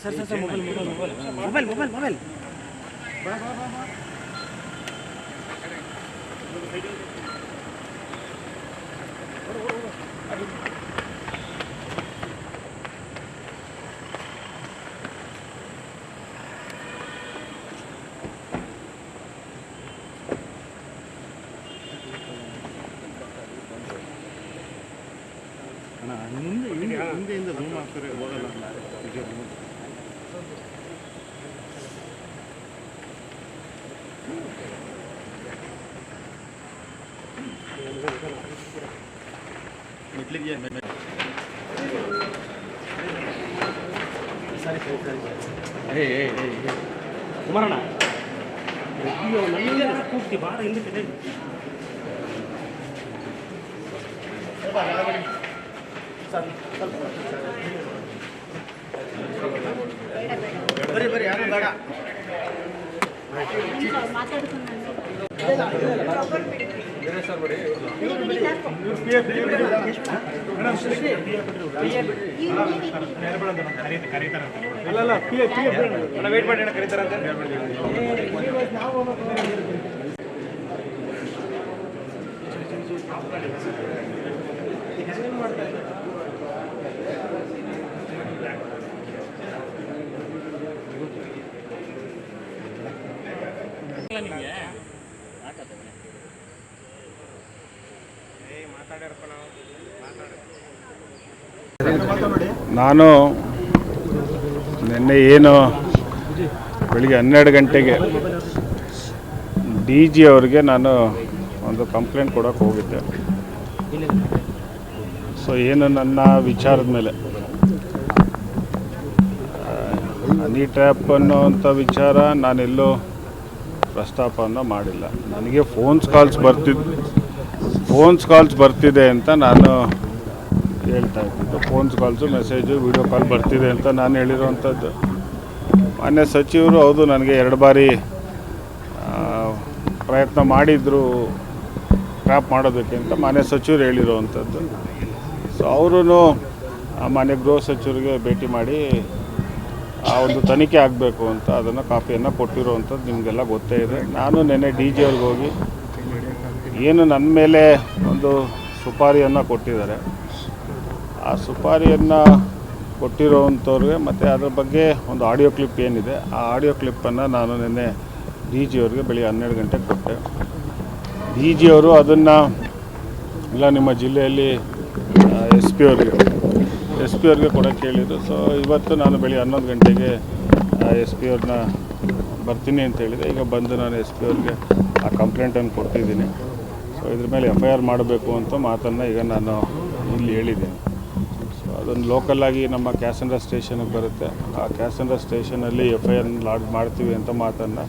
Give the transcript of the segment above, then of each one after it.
Sir mobile ಮುಂದೆಯಿಂದ room ಹಾಕ್ತಾರೆ ಹೋಗಲ್ಲ. ಕುಮಾರಣ್ಣ ಕೂಗ್ತಿ ಬಾರ ಹಿಂದಕ್ಕೆ ಬರೀ ಯಾರು ಬೇಡ ವೇಟ್ ಮಾಡಿ ಕರೀತಾರಂತೆ. ನಾನು ನಿನ್ನೆ ಏನು ಬೆಳಿಗ್ಗೆ 12 ಗಂಟೆಗೆ DG ಅವ್ರಿಗೆ ನಾನು ಒಂದು ಕಂಪ್ಲೇಂಟ್ ಕೊಡೋಕ್ಕೆ ಹೋಗಿದ್ದೆ. ಸೊ ಏನು ನನ್ನ ವಿಚಾರದ ಮೇಲೆ ಹನಿ ಟ್ರ್ಯಾಪ್ ಅನ್ನೋವಂಥ ವಿಚಾರ ನಾನೆಲ್ಲೂ ಪ್ರಸ್ತಾಪವನ್ನು ಮಾಡಿಲ್ಲ. ನನಗೆ ಫೋನ್ಸ್ ಕಾಲ್ಸ್ ಬರ್ತಿದೆ ಅಂತ ನಾನು ಹೇಳ್ತಾ ಇದ್ದಿದ್ದು. Phones calls, message, video call ಬರ್ತಿದೆ ಅಂತ ನಾನು ಹೇಳಿರೋವಂಥದ್ದು. ಮಾನ್ಯ ಸಚಿವರು ಹೌದು ನನಗೆ 2 ಬಾರಿ ಪ್ರಯತ್ನ ಮಾಡಿದರು ಟ್ರ್ಯಾಪ್ ಮಾಡೋದಕ್ಕೆ ಅಂತ ಮಾನ್ಯ ಸಚಿವರು ಹೇಳಿರೋವಂಥದ್ದು. ಸೊ ಅವರು ಮಾನ್ಯ ಗೃಹ ಸಚಿವರಿಗೆ ಭೇಟಿ ಮಾಡಿ ಆ ಒಂದು ತನಿಖೆ ಆಗಬೇಕು ಅಂತ ಅದನ್ನು ಕಾಪಿಯನ್ನು ಕೊಟ್ಟಿರೋವಂಥದ್ದು ನಿಮಗೆಲ್ಲ ಗೊತ್ತೇ ಇದೆ. ನಾನು ನೆನ್ನೆ DG ಅವ್ರಿಗೆ ಹೋಗಿ ಏನು ನನ್ನ ಮೇಲೆ ಒಂದು ಸುಪಾರಿಯನ್ನು ಕೊಟ್ಟಿದ್ದಾರೆ, ಆ ಸುಪಾರಿಯನ್ನು ಕೊಟ್ಟಿರೋವಂಥವ್ರಿಗೆ ಮತ್ತು ಅದ್ರ ಬಗ್ಗೆ ಒಂದು ಆಡಿಯೋ ಕ್ಲಿಪ್ ಏನಿದೆ ಆ ಆಡಿಯೋ ಕ್ಲಿಪ್ಪನ್ನು ನಾನು ನಿನ್ನೆ DG ಅವ್ರಿಗೆ ಬೆಳಿಗ್ಗೆ 12 ಗಂಟೆಗೆ ಕೊಟ್ಟೆ. DG ಅವರು ಅದನ್ನು ಇಲ್ಲ ನಿಮ್ಮ ಜಿಲ್ಲೆಯಲ್ಲಿ SP ಅವ್ರಿಗೆ ಕೊಡೋಕ್ಕೆ ಹೇಳಿದರು. ಸೊ ಇವತ್ತು ನಾನು ಬೆಳಿಗ್ಗೆ 11 ಗಂಟೆಗೆ SP ಅವ್ರನ್ನ ಬರ್ತೀನಿ ಅಂತ ಹೇಳಿದೆ. ಈಗ ಬಂದು ನಾನು SP ಅವ್ರಿಗೆ ಆ ಕಂಪ್ಲೇಂಟನ್ನು ಕೊಟ್ಟಿದ್ದೀನಿ. ಸೊ ಇದ್ರ ಮೇಲೆ FIR ಮಾಡಬೇಕು ಅಂತ ಮಾತನ್ನು ಈಗ ನಾನು ಇಲ್ಲಿ ಹೇಳಿದ್ದೀನಿ. ಸೊ ಅದೊಂದು ಲೋಕಲ್ಲಾಗಿ ನಮ್ಮ ಕ್ಯಾಸಂಡ್ರಾ ಸ್ಟೇಷನ್ಗೆ ಬರುತ್ತೆ. ಆ ಕ್ಯಾಸಂಡ್ರಾ ಸ್ಟೇಷನಲ್ಲಿ FIR ಲಾಡ್ಜ್ ಮಾಡ್ತೀವಿ ಅಂತ ಮಾತನ್ನು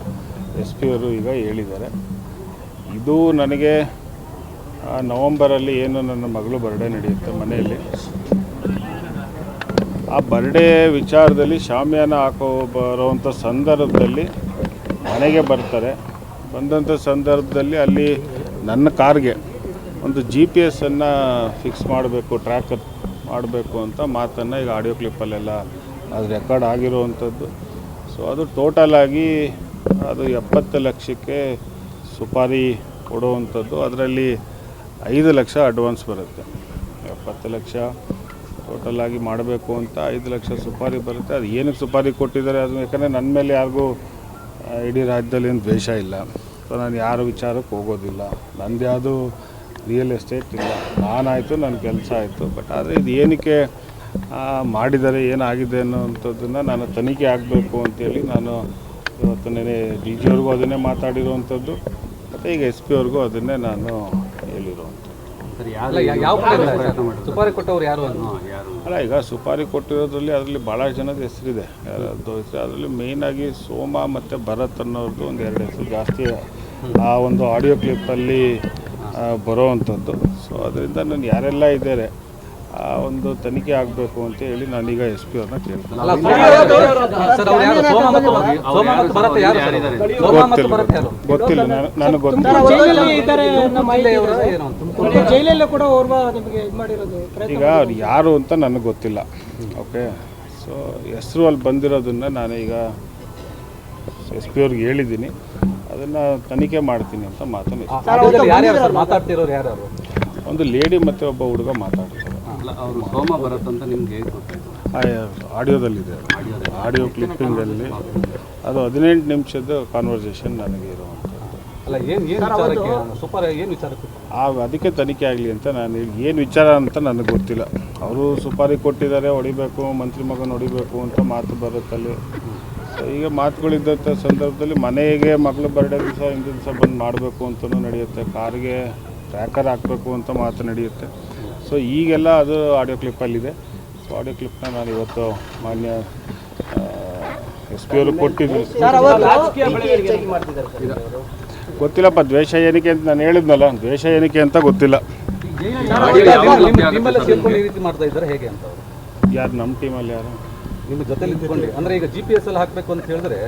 SP ಅವರು ಈಗ ಹೇಳಿದ್ದಾರೆ. ಇದು ನನಗೆ ನವಂಬರಲ್ಲಿ ಏನು ನನ್ನ ಮಗಳು ಬರ್ಡೇ ನಡೆಯುತ್ತೆ ಮನೆಯಲ್ಲಿ, ಆ ಬರ್ಡೇ ವಿಚಾರದಲ್ಲಿ ಶಾಮಿಯಾನ ಬರೋವಂಥ ಸಂದರ್ಭದಲ್ಲಿ ಮನೆಗೆ ಬರ್ತಾರೆ. ಬಂದಂಥ ಸಂದರ್ಭದಲ್ಲಿ ಅಲ್ಲಿ ನನ್ನ ಕಾರ್ಗೆ ಒಂದು GPS ಫಿಕ್ಸ್ ಮಾಡಬೇಕು, ಟ್ರ್ಯಾಕರ್ ಮಾಡಬೇಕು ಅಂತ ಮಾತನ್ನು ಈಗ ಆಡಿಯೋ ಕ್ಲಿಪ್ಪಲ್ಲೆಲ್ಲ ಅದು ರೆಕಾರ್ಡ್ ಆಗಿರುವಂಥದ್ದು. ಸೊ ಅದು ಟೋಟಲಾಗಿ ಅದು 70 ಲಕ್ಷಕ್ಕೆ ಸುಪಾರಿ ಕೊಡುವಂಥದ್ದು. ಅದರಲ್ಲಿ 5 ಲಕ್ಷ ಅಡ್ವಾನ್ಸ್ ಬರುತ್ತೆ. 70 ಲಕ್ಷ ಟೋಟಲಾಗಿ ಮಾಡಬೇಕು ಅಂತ 5 ಲಕ್ಷ ಸುಪಾರಿ ಬರುತ್ತೆ. ಅದು ಏನಕ್ಕೆ ಸುಪಾರಿ ಕೊಟ್ಟಿದ್ದಾರೆ ಅದು ಯಾಕಂದರೆ ನನ್ನ ಮೇಲೆ ಯಾರಿಗೂ ಇಡೀ ರಾಜ್ಯದಲ್ಲಿ ಏನು ದ್ವೇಷ ಇಲ್ಲ. ಸೊ ನಾನು ಯಾರ ವಿಚಾರಕ್ಕೆ ಹೋಗೋದಿಲ್ಲ. ನಂದು ಯಾವುದು ರಿಯಲ್ ಎಸ್ಟೇಟ್ ಇಲ್ಲ. ನಾನಾಯಿತು, ನನ್ನ ಕೆಲಸ ಆಯಿತು. ಬಟ್ ಆದರೆ ಇದು ಏನಕ್ಕೆ ಮಾಡಿದ್ದಾರೆ, ಏನಾಗಿದೆ ಅನ್ನೋವಂಥದ್ದನ್ನು ನಾನು ತನಿಖೆ ಆಗಬೇಕು ಅಂತೇಳಿ ನಾನು ಇವತ್ತು ನೆನೆ DG ಅವ್ರಿಗೂ ಅದನ್ನೇ ಮಾತಾಡಿರುವಂಥದ್ದು ಮತ್ತು ಈಗ SP ಅವ್ರಿಗೂ ಅದನ್ನೇ ನಾನು ಹೇಳಿರುವಂಥದ್ದು. ಸುಪಾರಿ ಕೊಟ್ಟವ್ರು ಯಾರು ಅಲ್ಲ, ಈಗ ಸುಪಾರಿ ಕೊಟ್ಟಿರೋದ್ರಲ್ಲಿ ಅದರಲ್ಲಿ ಭಾಳ ಜನದ ಹೆಸರಿದೆ. ಯಾರದ್ದು ಹೆಸರು ಅದರಲ್ಲಿ ಮೇಯ್ನಾಗಿ ಸೋಮ ಮತ್ತು ಭರತ್ ಅನ್ನೋರ್ದು ಒಂದು 2 ಹೆಸರು ಜಾಸ್ತಿ ಆ ಒಂದು ಆಡಿಯೋ ಕ್ಲಿಪ್ಪಲ್ಲಿ ಬರೋವಂಥದ್ದು. ಸೊ ಅದರಿಂದ ನಾನು ಯಾರೆಲ್ಲ ಇದ್ದಾರೆ ಆ ಒಂದು ತನಿಖೆ ಆಗಬೇಕು ಅಂತ ಹೇಳಿ ನಾನೀಗ SP ಅವ್ರನ್ನ ಕೇಳ್ತೀನಿ. ಗೊತ್ತಿಲ್ಲ, ನನಗೆ ಗೊತ್ತಿಲ್ಲ. ಈಗ ಅವ್ರು ಯಾರು ಅಂತ ನನಗೆ ಗೊತ್ತಿಲ್ಲ. ಓಕೆ, ಸೊ ಹೆಸರು ಅಲ್ಲಿ ಬಂದಿರೋದನ್ನು ನಾನೀಗ ಎಸ್ ಪಿ ಅವ್ರಿಗೆ ಹೇಳಿದ್ದೀನಿ, ಅದನ್ನು ತನಿಖೆ ಮಾಡ್ತೀನಿ ಅಂತ ಮಾತನ್ನು ಮಾತಾಡ್ತಿರೋರು ಯಾರು? ಒಂದು ಲೇಡಿ ಮತ್ತು ಒಬ್ಬ ಹುಡುಗ ಮಾತಾಡ್ತಾರೆ. ಅವರು ಸೋಮ ಭರತ್ ಅಂತ ನಿಮ್ಗೆ ಹೇಗೆ ಗೊತ್ತಾಯ್ತು? ಆಡಿಯೋದಲ್ಲಿದೆ, ಆಡಿಯೋ ಕ್ಲಿಪ್ಪಿಂಗಲ್ಲಿ ಅದು 18 ನಿಮಿಷದ ಕಾನ್ವರ್ಸೇಷನ್ ನನಗೆ ಇರುವಂಥದ್ದು. ಅಲ್ಲ, ಏನು ಸೂಪರ್ ಏನು ವಿಚಾರಕ್ಕೆ ಅದಕ್ಕೆ ತನಿಖೆ ಆಗಲಿ ಅಂತ ನಾನು ಏನು ವಿಚಾರ ಅಂತ ನನಗೆ ಗೊತ್ತಿಲ್ಲ. ಅವರು ಸುಪಾರಿ ಕೊಟ್ಟಿದ್ದಾರೆ, ಹೊಡಿಬೇಕು, ಮಂತ್ರಿ ಮಗನ ಹೊಡಿಬೇಕು ಅಂತ ಮಾತು ಬರುತ್ತಲ್ಲಿ. ಸೊ ಈಗ ಮಾತುಗಳಿದ್ದಂಥ ಸಂದರ್ಭದಲ್ಲಿ ಮನೆಗೆ ಮಗಳು ಬರ್ಡೇ ದಿವಸ ಹಿಂದಿನ ದಿವಸ ಬಂದು ಮಾಡಬೇಕು ಅಂತಲೂ ನಡೆಯುತ್ತೆ, ಕಾರಿಗೆ ಟ್ರ್ಯಾಕರ್ ಹಾಕಬೇಕು ಅಂತ ಮಾತು ನಡೆಯುತ್ತೆ. ಸೊ ಈಗೆಲ್ಲ ಅದು ಆಡಿಯೋ ಕ್ಲಿಪ್ಪಲ್ಲಿದೆ. ಸೊ ಆಡಿಯೋ ಕ್ಲಿಪ್ನ ನಾನು ಇವತ್ತು ಮಾನ್ಯ ಎಸ್ ಪಿ ಅವರು ಕೊಟ್ಟಿದ್ದೀನಿ. ಗೊತ್ತಿಲ್ಲಪ್ಪ, ದ್ವೇಷ ಏನಕ್ಕೆ ಅಂತ ನಾನು ಹೇಳಿದ್ನಲ್ಲ, ದ್ವೇಷ ಏನಕ್ಕೆ ಅಂತ ಗೊತ್ತಿಲ್ಲ. ಯಾರು ನಮ್ಮ ಟೀಮಲ್ಲಿ ಯಾರು ನಿಮ್ಮ ಜೊತೆಲಿ ಇಟ್ಕೊಂಡು ಅಂದರೆ ಈಗ GPS ಅಲ್ಲಿ ಹಾಕಬೇಕು ಅಂತ ಹೇಳಿದ್ರೆ?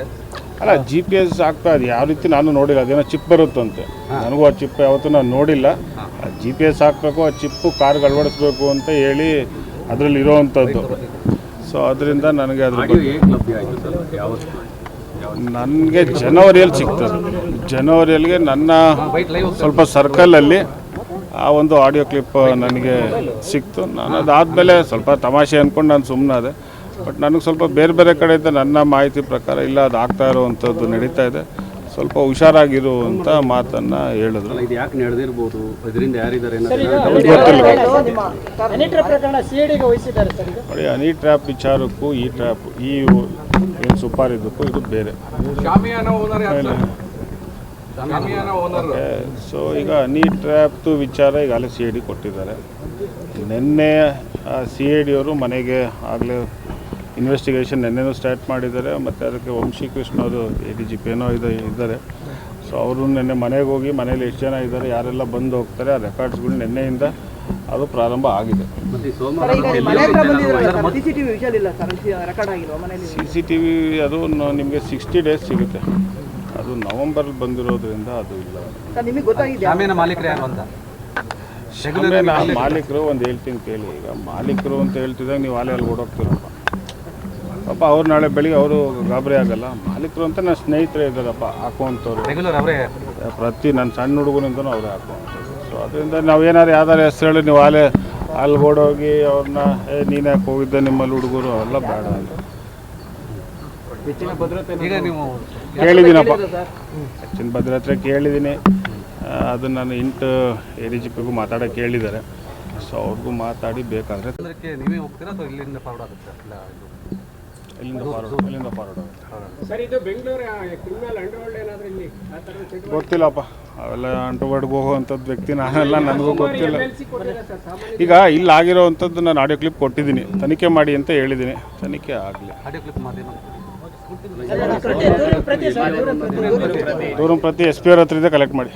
ಅಲ್ಲ, GPS ಹಾಕ್ಬೇಕು, ಅದು ಯಾವ ರೀತಿ ನಾನು ನೋಡಿಲ್ಲ. ಅದೇನೋ ಚಿಪ್ ಬರುತ್ತಂತೆ, ನನಗೂ ಆ ಚಿಪ್ ಯಾವತ್ತೂ ನಾನು ನೋಡಿಲ್ಲ. GPS ಹಾಕಬೇಕು, ಆ ಚಿಪ್ಪು ಕಾರ್ಗೆ ಅಳವಡಿಸ್ಬೇಕು ಅಂತ ಹೇಳಿ ಅದರಲ್ಲಿ ಇರೋವಂಥದ್ದು. ಸೊ ಅದರಿಂದ ನನಗೆ ಅದ್ರ ಬಗ್ಗೆ ನನಗೆ ಜನವರಿಯಲ್ಲಿ ಸಿಗ್ತದೆ. ಜನವರಿಯಲ್ಲಿಗೆ ನನ್ನ ಸ್ವಲ್ಪ ಸರ್ಕಲಲ್ಲಿ ಆ ಒಂದು ಆಡಿಯೋ ಕ್ಲಿಪ್ ನನಗೆ ಸಿಕ್ತು. ನಾನು ಅದಾದಮೇಲೆ ಸ್ವಲ್ಪ ತಮಾಷೆ ಅಂದ್ಕೊಂಡು ನಾನು ಸುಮ್ಮನಾದೆ. ಬಟ್ ನನಗೆ ಸ್ವಲ್ಪ ಬೇರೆ ಬೇರೆ ಕಡೆಯಿಂದ ನನ್ನ ಮಾಹಿತಿ ಪ್ರಕಾರ ಇಲ್ಲ, ಅದು ಆಗ್ತಾ ಇರುವಂಥದ್ದು ನಡೀತಾ ಇದೆ, ಸ್ವಲ್ಪ ಹುಷಾರಾಗಿರುವಂಥ ಮಾತನ್ನು ಹೇಳಿದ್ರು. ಇದು ಯಾಕೆ ನಡೆದಿರ್ಬೋದು, ಇದರಿಂದ ಯಾರಿದ್ದಾರೆ ನೋಡಿ, ಹನಿ ಟ್ರ್ಯಾಪ್ ವಿಚಾರಕ್ಕೂ ಈ ಟ್ರ್ಯಾಪ್ ಏನು ಸುಪಾರಿದ್ದಕ್ಕೂ ಇದು ಬೇರೆ. ಸೊ ಈಗ ಹನಿ ಟ್ರ್ಯಾಪ್ದು ವಿಚಾರ ಈಗಾಗಲೇ CID ಕೊಟ್ಟಿದ್ದಾರೆ. ನಿನ್ನೆ CID ಅವರು ಮನೆಗೆ ಆಗಲೇ ಇನ್ವೆಸ್ಟಿಗೇಷನ್ ನಿನ್ನೆನೂ ಸ್ಟಾರ್ಟ್ ಮಾಡಿದ್ದಾರೆ. ಮತ್ತು ಅದಕ್ಕೆ ವಂಶೀಕೃಷ್ಣ ಅವರು ADGP ಏನೋ ಇದ್ದಾರೆ. ಸೊ ಅವರು ನಿನ್ನೆ ಮನೆಗೆ ಹೋಗಿ ಮನೇಲಿ ಎಷ್ಟು ಜನ ಇದ್ದಾರೆ, ಯಾರೆಲ್ಲ ಬಂದು ಹೋಗ್ತಾರೆ, ಆ ರೆಕಾರ್ಡ್ಸ್ಗಳು ನಿನ್ನೆಯಿಂದ ಅದು ಪ್ರಾರಂಭ ಆಗಿದೆ. CCTV ಅದು ನಿಮಗೆ 60 ಡೇಸ್ ಸಿಗುತ್ತೆ. ಅದು ನವೆಂಬರ್ ಬಂದಿರೋದ್ರಿಂದ ಅದು ಇಲ್ಲ. ಮಾಲೀಕರು ಒಂದು ಹೇಳ್ತೀನಿ ಕೇಳಿ. ಈಗ ಮಾಲೀಕರು ಅಂತ ಹೇಳ್ತಿದ್ದಾಗ ನೀವು ಅಲ್ಲಿ ಓಡೋಗ್ತೀರಪ್ಪ, ಪಾಪ ಅವ್ರು ನಾಳೆ ಬೆಳಿಗ್ಗೆ ಅವರು ಗಾಬರಿ ಆಗಲ್ಲ. ಮಾಲೀಕರು ಅಂತ ನನ್ನ ಸ್ನೇಹಿತರೇ ಇದ್ದಾರಪ್ಪ ಹಾಕುವಂಥವ್ರು, ಪ್ರತಿ ನನ್ನ ಸಣ್ಣ ಹುಡುಗನಿಂದನೂ ಅವರೇ ಹಾಕುವಂಥದ್ದು. ಸೊ ಅದರಿಂದ ನಾವೇನಾದ್ರು ಯಾವ್ದಾರು ಹೆಸರು ಹೇಳಿ ನೀವು ಅಲ್ಲಿ ಓಡೋಗಿ ಅವ್ರನ್ನ ನೀನು ಯಾಕೆ ಹೋಗಿದ್ದೆ ನಿಮ್ಮಲ್ಲಿ ಹುಡುಗರು ಅವೆಲ್ಲ ಬೇಡ ಅಂತ ಕೇಳಿದ್ದೀನಪ್ಪ. ಹೆಚ್ಚಿನ ಭದ್ರತೆ ಕೇಳಿದ್ದೀನಿ. ಅದನ್ನು ನಾನು 8 ADGPಗೂ ಮಾತಾಡೋಕ್ಕೆ ಹೇಳಿದ್ದಾರೆ. ಸೊ ಅವ್ರಿಗೂ ಮಾತಾಡಿ ಬೇಕಾದರೆ ನೀವೇ ಹೋಗ್ತೀರಾ ಅಥವಾ ಇಲ್ಲಿಂದ ಫಾರ್ವರ್ಡ್ ಆಗುತ್ತೆ? ಇಲ್ಲಿಂದ ಫಾರ್ವರ್ಡ್ ಆಗುತ್ತೆ. ಗೊತ್ತಿಲ್ಲಪ್ಪ, ಅವೆಲ್ಲ ಅಂಟುವರ್ಡ್ಗೆ ಹೋಗುವಂಥದ್ದು ವ್ಯಕ್ತಿ ನಾನೆಲ್ಲ, ನನಗೂ ಗೊತ್ತಿಲ್ಲ. ಈಗ ಇಲ್ಲಿ ಆಗಿರೋವಂಥದ್ದು ನಾನು ಆಡಿಯೋ ಕ್ಲಿಪ್ ಕೊಟ್ಟಿದ್ದೀನಿ, ತನಿಖೆ ಮಾಡಿ ಅಂತ ಹೇಳಿದ್ದೀನಿ. ತನಿಖೆ ಆಗಲಿ. ಆಡಿಯೋ ಕ್ಲಿಪ್ ಮಾಧ್ಯಮ ದೂರಂ ಪ್ರತಿ SP ಅವ್ರ ಹತ್ರ ಕಲೆಕ್ಟ್ ಮಾಡಿ.